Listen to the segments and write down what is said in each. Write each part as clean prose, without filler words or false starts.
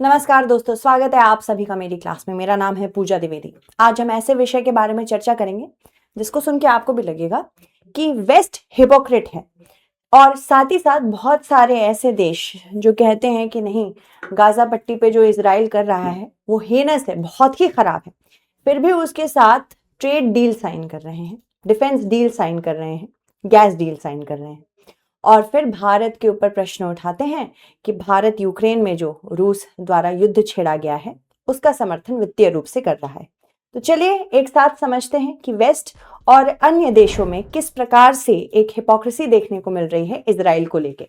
नमस्कार दोस्तों, स्वागत है आप सभी का मेरी क्लास में। मेरा नाम है पूजा द्विवेदी। आज हम ऐसे विषय के बारे में चर्चा करेंगे जिसको सुन के आपको भी लगेगा कि वेस्ट हिपोक्रेट है, और साथ ही साथ बहुत सारे ऐसे देश जो कहते हैं कि नहीं, गाजा पट्टी पे जो इजराइल कर रहा है वो हीनस है, बहुत ही खराब है, फिर भी उसके साथ ट्रेड डील साइन कर रहे हैं, डिफेंस डील साइन कर रहे हैं, गैस डील साइन कर रहे हैं, और फिर भारत के ऊपर प्रश्न उठाते हैं कि भारत यूक्रेन में जो रूस द्वारा युद्ध छेड़ा गया है उसका समर्थन वित्तीय रूप से कर रहा है। तो चलिए एक साथ समझते हैं कि वेस्ट और अन्य देशों में किस प्रकार से एक हिपोक्रेसी देखने को मिल रही है इजराइल को लेके।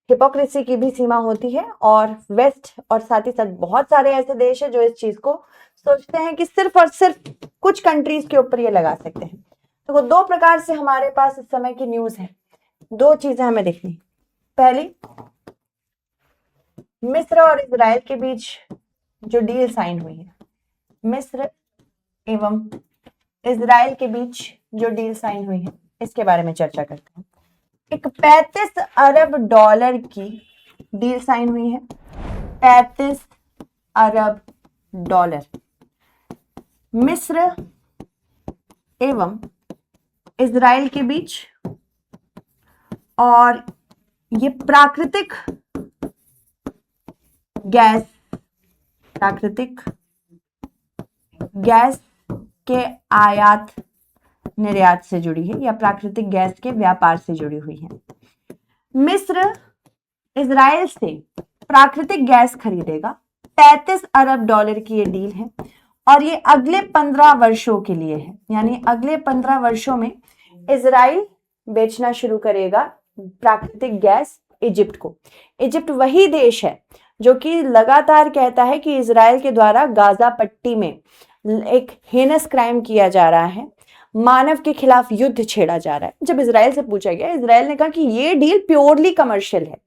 हिपोक्रेसी की भी सीमा होती है, और वेस्ट और साथ ही साथ बहुत सारे ऐसे देश हैं जो इस चीज को सोचते हैं कि सिर्फ और सिर्फ कुछ कंट्रीज के ऊपर ये लगा सकते हैं। तो वो दो प्रकार से हमारे पास इस समय की न्यूज है। दो चीजें हमें देखनी। पहली, मिस्र और इजराइल के बीच जो डील साइन हुई है, मिस्र एवं इजराइल के बीच जो डील साइन हुई है, इसके बारे में चर्चा करते हैं। एक 35 अरब डॉलर की डील साइन हुई है। 35 अरब डॉलर मिस्र एवं इजराइल के बीच, और ये प्राकृतिक गैस के आयात निर्यात से जुड़ी है, या प्राकृतिक गैस के व्यापार से जुड़ी हुई है। मिस्र इजराइल से प्राकृतिक गैस खरीदेगा। 35 अरब डॉलर की ये डील है, और ये अगले 15 वर्षों के लिए है, यानी अगले 15 वर्षों में इजराइल बेचना शुरू करेगा प्राकृतिक गैस इजिप्ट को। इजिप्ट वही देश है जो कि लगातार कहता है कि इजराइल के द्वारा गाजा पट्टी में एक हेनस क्राइम किया जा रहा है, मानव के खिलाफ युद्ध छेड़ा जा रहा है। जब इजराइल से पूछा गया, इजराइल ने कहा कि ये डील प्योरली कमर्शियल है,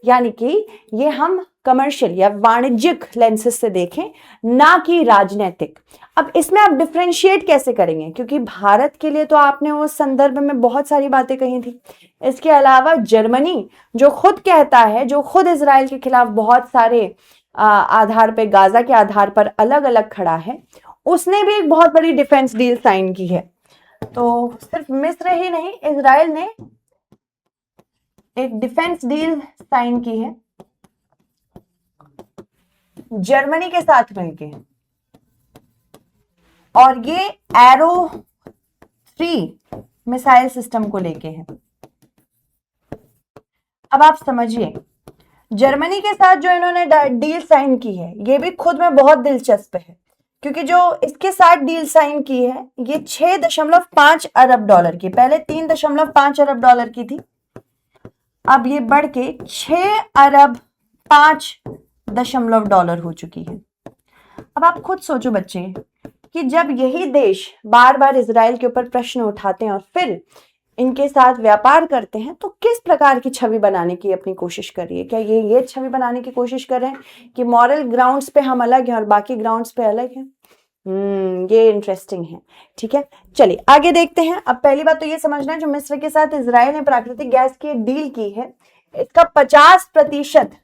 यानी कि ये हम कमर्शियल या वाणिज्यिक लेंसेज से देखें, ना कि राजनीतिक। अब इसमें आप डिफरेंशिएट कैसे करेंगे, क्योंकि भारत के लिए तो आपने उस संदर्भ में बहुत सारी बातें कही थी। इसके अलावा जर्मनी जो खुद कहता है, जो खुद इजराइल के खिलाफ बहुत सारे आधार पे, गाजा के आधार पर अलग अलग खड़ा है, उसने भी एक बहुत बड़ी डिफेंस डील साइन की है। तो सिर्फ मिस्र ही नहीं, इजराइल ने एक डिफेंस डील साइन की है जर्मनी के साथ मिलके, और ये एरो 3 मिसाइल सिस्टम को लेके है। अब आप समझिए, जर्मनी के साथ जो इन्होंने डील साइन की है, ये भी खुद में बहुत दिलचस्प है, क्योंकि जो इसके साथ डील साइन की है ये 6.5 अरब डॉलर की, पहले 3.5 अरब डॉलर की थी, अब ये बढ़ के 6 अरब 5 डॉलर हो चुकी है। अब आप खुद सोचो बच्चे कि जब यही देश बार बार इजराइल के ऊपर प्रश्न उठाते हैं और फिर इनके साथ व्यापार करते हैं, तो किस प्रकार की छवि बनाने की अपनी कोशिश कर रही है? क्या ये छवि बनाने की कोशिश कर रहे हैं कि मॉरल ग्राउंड्स पे हम अलग हैं और बाकी ग्राउंड्स पे अलग हैं? ये इंटरेस्टिंग है। ठीक है, चलिए आगे देखते हैं। अब पहली बात तो ये समझना है, जो मिस्र के साथ इजराइल ने प्राकृतिक गैस की डील की है, इसका 50%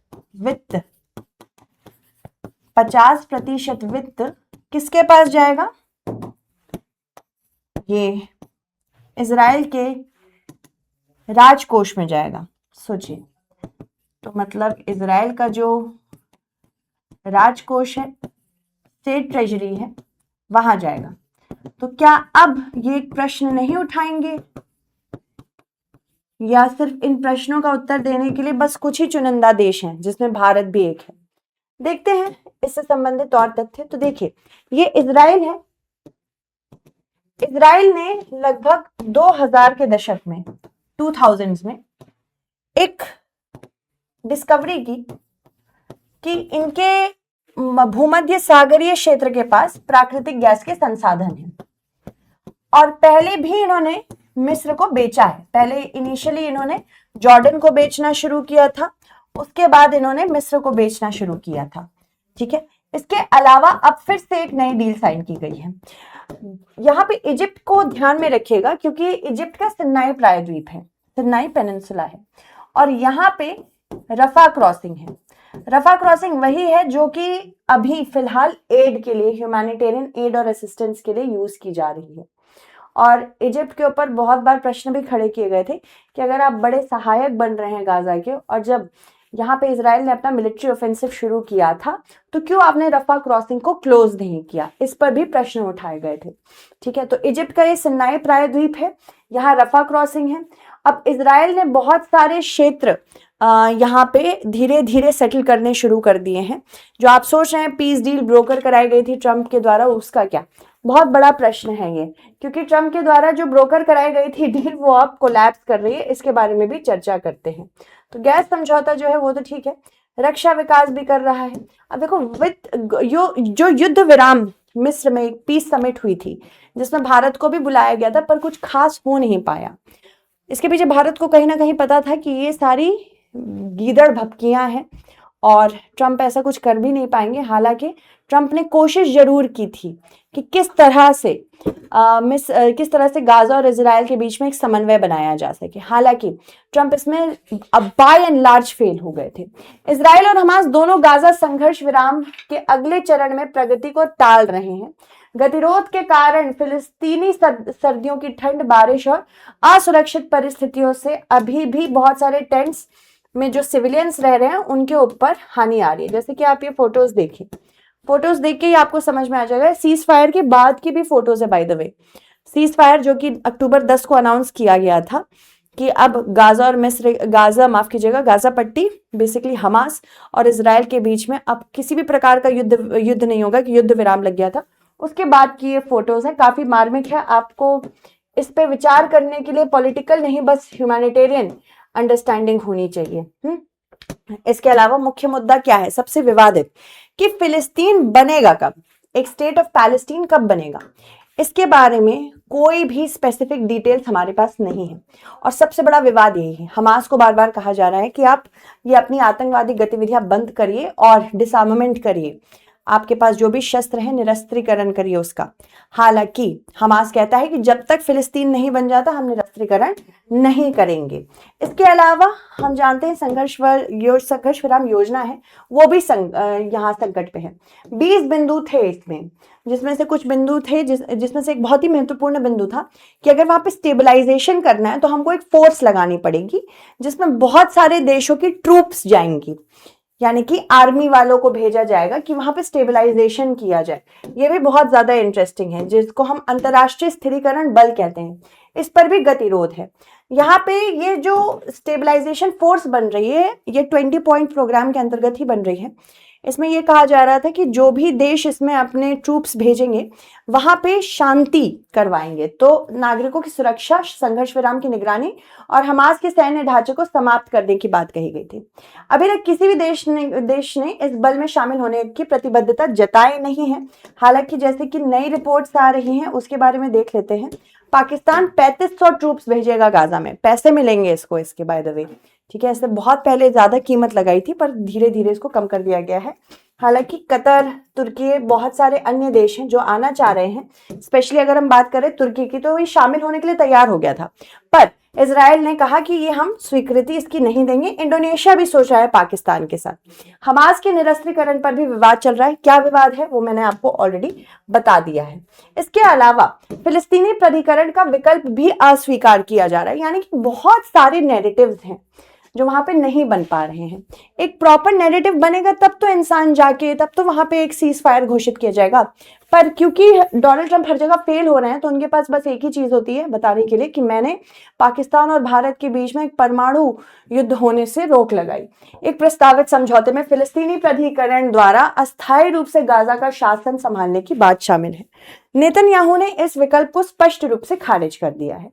वित्त किसके पास जाएगा? ये इजराइल के राजकोष में जाएगा। सोचिए, तो मतलब इजराइल का जो राजकोष है, स्टेट ट्रेजरी है, वहां जाएगा। तो क्या अब ये एक प्रश्न नहीं उठाएंगे, या सिर्फ इन प्रश्नों का उत्तर देने के लिए बस कुछ ही चुनिंदा देश हैं, जिसमें भारत भी एक है? देखते हैं इससे संबंधित और तथ्य। तो देखिए, ये इजराइल है। इजराइल ने लगभग 2000 के दशक में, 2000s में एक डिस्कवरी की कि इनके भूमध्य सागरीय क्षेत्र के पास प्राकृतिक गैस के संसाधन हैं, और पहले भी इन्होंने मिस्र को बेचा है। पहले इनिशियली इन्होंने जॉर्डन को बेचना शुरू किया था, उसके बाद इन्होंने मिस्र को बेचना शुरू किया था। ठीक है, इसके अलावा अब फिर से एक नई डील साइन की गई है। यहाँ पे इजिप्ट को ध्यान में रखिएगा, क्योंकि इजिप्ट का सिन्नाई प्रायद्वीप है, सिन्नाई पेनिनसुला है, और यहाँ पे रफा क्रॉसिंग है। रफा क्रॉसिंग वही है जो कि अभी फिलहाल एड के लिए, ह्यूमैनिटेरियन एड और असिस्टेंस के लिए यूज की जा रही है। और इजिप्ट के ऊपर बहुत बार प्रश्न भी खड़े किए गए थे कि अगर आप बड़े सहायक बन रहे हैं गाजा के, और जब यहाँ पे इसराइल ने अपना मिलिट्री ऑफेंसिव शुरू किया था, तो क्यों आपने रफा क्रॉसिंग को क्लोज नहीं किया, इस पर भी प्रश्न उठाए गए थे। ठीक है, तो इजिप्ट का ये सिनाई प्रायद्वीप है, यहाँ रफा क्रॉसिंग है। अब इसराइल ने बहुत सारे क्षेत्र यहाँ पे धीरे धीरे सेटल करने शुरू कर दिए हैं। जो आप सोच रहे हैं पीस डील ब्रोकर कराई गई थी ट्रंप के द्वारा, उसका क्या, बहुत बड़ा प्रश्न है ये, क्योंकि ट्रंप के द्वारा जो ब्रोकर कराई गई थी डील वो अब कोलैप्स कर रही है। इसके बारे में भी चर्चा करते हैं। तो गैस समझौता जो है वो तो ठीक है, रक्षा विकास भी कर रहा है। अब देखो जो युद्ध विराम मिस्र में एक पीस समिट हुई थी, जिसमें भारत को भी बुलाया गया था, पर कुछ खास हो नहीं पाया। इसके पीछे भारत को कहीं ना कहीं पता था कि ये सारी गीदड़ भपकियां हैं और ट्रंप ऐसा कुछ कर भी नहीं पाएंगे। हालांकि ट्रंप ने कोशिश जरूर की थी कि किस तरह से गाजा और इजराइल के बीच में एक समन्वय बनाया जा सके। हालांकि ट्रंप इसमें बाय एंड लार्ज फेल हो गए थे। इजराइल और हमास दोनों गाजा संघर्ष विराम के अगले चरण में प्रगति को टाल रहे हैं। गतिरोध के कारण फिलिस्तीनी सर्दियों की ठंड, बारिश और असुरक्षित परिस्थितियों से अभी भी बहुत सारे टेंट्स में जो सिविलियंस रह रहे हैं उनके ऊपर हानि आ रही है। जैसे कि आप ये फोटोज देखिए, फोटोज देख के ही आपको समझ में आ जाएगा। सीज फायर के बाद की भी फोटोज है by the way. Cease fire जो कि अक्टूबर 10 को अनाउंस किया गया था कि अब गाजा पट्टी बेसिकली हमास और इजराइल के बीच में अब किसी भी प्रकार का युद्ध नहीं होगा, कि युद्ध विराम लग गया था। उसके बाद की ये फोटोज है, काफी मार्मिक है। आपको इस पे विचार करने के लिए पॉलिटिकल नहीं, बस ह्यूमैनिटेरियन अंडरस्टैंडिंग होनी चाहिए। इसके अलावा मुख्य मुद्दा क्या है, सबसे विवादित, कि फिलिस्तीन बनेगा कब, एक स्टेट ऑफ पैलेस्टीन कब बनेगा, इसके बारे में कोई भी स्पेसिफिक डिटेल्स हमारे पास नहीं है। और सबसे बड़ा विवाद यही है, हमास को बार बार कहा जा रहा है कि आप ये अपनी आतंकवादी गतिविधियां बंद करिए और डिसआर्मामेंट करिए, आपके पास जो भी शस्त्र है निरस्त्रीकरण करिए उसका। हालांकि हमास कहता है कि जब तक फिलिस्तीन नहीं बन जाता हम निरस्त्रीकरण नहीं करेंगे। इसके अलावा हम जानते हैं संघर्ष विराम योजना है, वो भी यहाँ संकट पे है। 20 बिंदु थे इसमें, जिसमें से कुछ बिंदु थे जिसमें से एक बहुत ही महत्वपूर्ण बिंदु था कि अगर वहां पे स्टेबलाइजेशन करना है तो हमको एक फोर्स लगानी पड़ेगी जिसमें बहुत सारे देशों की ट्रूप्स जाएंगी, यानी कि आर्मी वालों को भेजा जाएगा कि वहां पे स्टेबलाइजेशन किया जाए। ये भी बहुत ज्यादा इंटरेस्टिंग है, जिसको हम अंतरराष्ट्रीय स्थिरीकरण बल कहते हैं। इस पर भी गतिरोध है। यहाँ पे ये जो स्टेबलाइजेशन फोर्स बन रही है, ये 20 पॉइंट प्रोग्राम के अंतर्गत ही बन रही है। इसमें यह कहा जा रहा था कि जो भी देश इसमें अपने ट्रूप्स भेजेंगे वहां पे शांति करवाएंगे, तो नागरिकों की सुरक्षा, संघर्ष विराम की निगरानी और हमास के सैन्य ढांचे को समाप्त करने की बात कही गई थी। अभी तक किसी भी देश ने इस बल में शामिल होने की प्रतिबद्धता जताई नहीं है। हालांकि जैसे कि नई रिपोर्ट्स आ रही हैं उसके बारे में देख लेते हैं। पाकिस्तान 3500 ट्रूप्स भेजेगा गाजा में, पैसे मिलेंगे इसको, इसके बाय द वे। ठीक है, इससे बहुत पहले ज्यादा कीमत लगाई थी पर धीरे धीरे इसको कम कर दिया गया है। हालांकि कतर, तुर्की, बहुत सारे अन्य देश हैं जो आना चाह रहे हैं। स्पेशली अगर हम बात करें तुर्की की, तो ये शामिल होने के लिए तैयार हो गया था, पर इजराइल ने कहा कि ये हम स्वीकृति इसकी नहीं देंगे। इंडोनेशिया भी सोच रहा है पाकिस्तान के साथ। हमास के निरस्त्रीकरण पर भी विवाद चल रहा है। क्या विवाद है वो मैंने आपको ऑलरेडी बता दिया है। इसके अलावा फिलिस्तीनी प्राधिकरण का विकल्प भी अस्वीकार किया जा रहा है, यानी कि बहुत सारे नैरेटिव्स हैं जो वहां पे नहीं बन पा रहे हैं। एक प्रॉपर नैरेटिव बनेगा तब तो इंसान जाके, तब तो वहां पे एक सीज फायर घोषित किया जाएगा। पर क्योंकि डोनाल्ड ट्रंप हर जगह फेल हो रहे हैं, तो उनके पास बस एक ही चीज होती है बताने के लिए कि मैंने पाकिस्तान और भारत के बीच में एक परमाणु युद्ध होने से रोक लगाई। एक प्रस्तावित समझौते में फिलिस्तीनी प्राधिकरण द्वारा अस्थायी रूप से गाजा का शासन संभालने की बात शामिल है। नेतन्याहू ने इस विकल्प को स्पष्ट रूप से खारिज कर दिया है।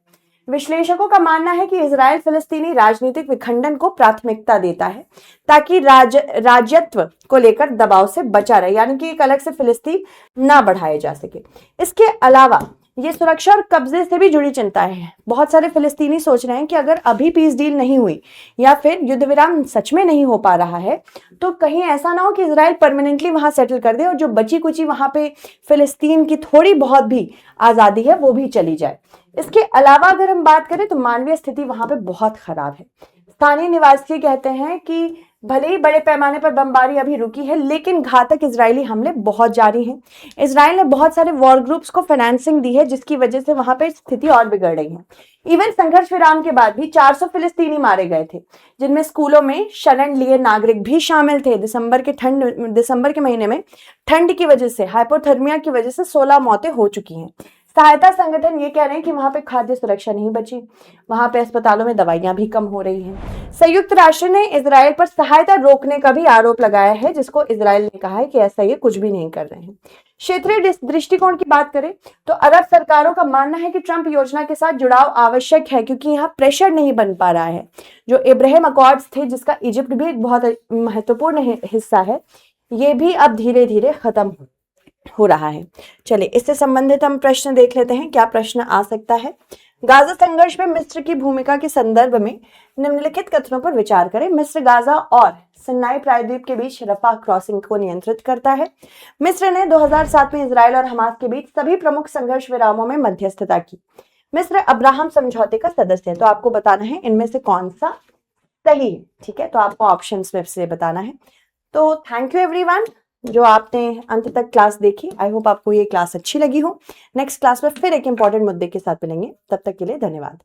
विश्लेषकों का मानना है कि इजराइल फिलिस्तीनी राजनीतिक विखंडन को प्राथमिकता देता है ताकि राज्यत्व को लेकर दबाव से बचा रहे, यानी कि एक अलग से फिलिस्तीन ना बढ़ाए जा सके। इसके अलावा ये सुरक्षा और कब्जे से भी जुड़ी चिंताएं हैं। बहुत सारे फिलिस्तीनी सोच रहे हैं कि अगर अभी पीस डील नहीं हुई या फिर युद्ध विराम सच में नहीं हो पा रहा है, तो कहीं ऐसा ना हो कि इजराइल परमानेंटली वहां सेटल कर दे और जो बची कुची वहां पे फिलिस्तीन की थोड़ी बहुत भी आजादी है वो भी चली जाए। इसके अलावा अगर हम बात करें तो मानवीय स्थिति वहां पे बहुत खराब है। स्थानीय निवासी कहते हैं कि भले ही बड़े पैमाने पर बमबारी अभी रुकी है, लेकिन घातक इजरायली हमले बहुत जारी हैं। इजराइल ने बहुत सारे वॉर ग्रुप्स को फाइनेंसिंग दी है, जिसकी वजह से वहां पे स्थिति और बिगड़ रही है। इवन संघर्ष विराम के बाद भी 400 फिलिस्तीनी मारे गए थे, जिनमें स्कूलों में शरण लिए नागरिक भी शामिल थे। दिसंबर के महीने में ठंड की वजह से, हाइपोथर्मिया की वजह से 16 मौतें हो चुकी हैं। सहायता संगठन ये कह रहे हैं कि वहां पे खाद्य सुरक्षा नहीं बची, वहां पे अस्पतालों में दवाइयां भी कम हो रही हैं। संयुक्त राष्ट्र ने इजराइल पर सहायता रोकने का भी आरोप लगाया है, जिसको इजराइल ने कहा है कि ऐसा ये कुछ भी नहीं कर रहे हैं। क्षेत्रीय दृष्टिकोण की बात करें तो अरब सरकारों का मानना है कि ट्रंप योजना के साथ जुड़ाव आवश्यक है, क्योंकि यहाँ प्रेशर नहीं बन पा रहा है। जो इब्राहिम अकॉर्ड्स थे, जिसका इजिप्ट भी एक बहुत महत्वपूर्ण हिस्सा है, ये भी अब धीरे धीरे खत्म हो रहा है। चलिए, इससे संबंधित हम प्रश्न देख लेते हैं। क्या प्रश्न आ सकता है? गाजा संघर्ष में मिस्र की भूमिका के संदर्भ में निम्नलिखित कथनों पर विचार करें। मिस्र गाजा और सिनाई प्रायद्वीप के बीच रफा क्रॉसिंग को नियंत्रित करता है। मिस्र ने 2007 में इजराइल और हमास के बीच सभी प्रमुख संघर्ष विरामों में मध्यस्थता की। मिस्र अब्राहम समझौते का सदस्य है। तो आपको बताना है इनमें से कौन सा सही है। ठीक है, तो आपको ऑप्शंस में से बताना है। तो थैंक यू एवरीवन जो आपने अंत तक क्लास देखी। आई होप आपको ये क्लास अच्छी लगी हो। नेक्स्ट क्लास में फिर एक इंपॉर्टेंट मुद्दे के साथ मिलेंगे। तब तक के लिए धन्यवाद।